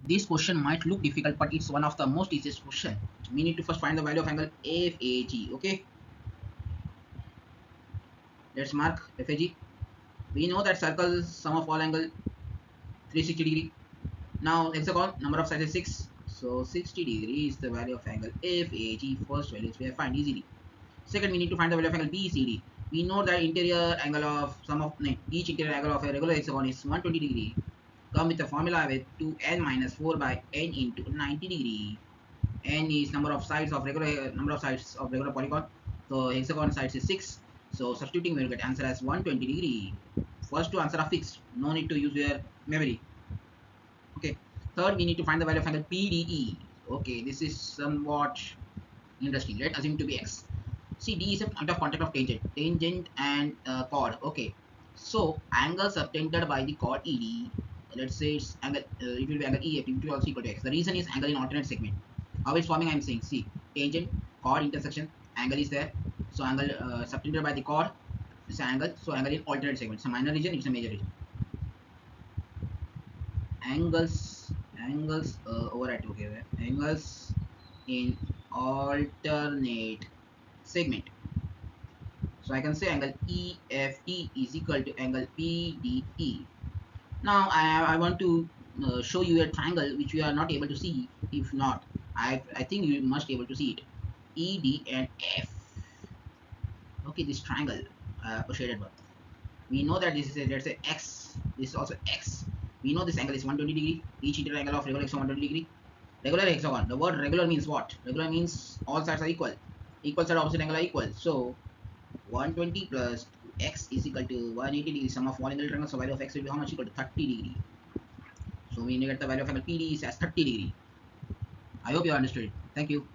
This question might look difficult, but it's one of the most easiest question. We need to first find the value of angle FAG. Okay, let's mark FAG. We know that circle sum of all angle 360 degree. Now hexagon number of sides is 6, so 60 degree is the value of angle FAG. First values we have find easily. Second, we need to find the value of angle BCD. We know that interior angle of sum of each interior angle of a regular hexagon is 120 degree. Come with a formula with 2n minus 4 by n into 90 degree. N is number of sides of regular polygon. So hexagon sides is 6. So substituting we will get answer as 120 degree. First two answer are fixed. No need to use your memory. Okay. Third, we need to find the value of angle PDE. Okay, this is somewhat interesting. Let's assume to be x. See, D is a point of contact of tangent and chord. Okay, so angle subtended by the chord ED. Let's say it's angle. It will be angle EF. It will also equal to x. The reason is angle in alternate segment. How it's forming? I'm saying. See, tangent, chord intersection. Angle is there. So angle subtended by the chord is angle. So angle in alternate segment. It's a minor region. It's a major region. Angles over at okay. Angles in alternate segment. So I can say angle EFE is equal to angle PDE. Now I want to show you a triangle which you are not able to see. If not, I think you must be able to see it. ED and F. Okay, this triangle shaded one. We know that this is let's say X. This is also X. We know this angle is 120 degree. Each interior angle of regular hexagon 120 degree. Regular hexagon. The word regular means what? Regular means all sides are equal. Equal side opposite angle are equal. So 120 plus x is equal to 180 degree. Sum of all angle triangles. So value of x will be how much? Equal to 30 degree. So we get the value of angle PD is as 30 degree. I hope you understood it. Thank you.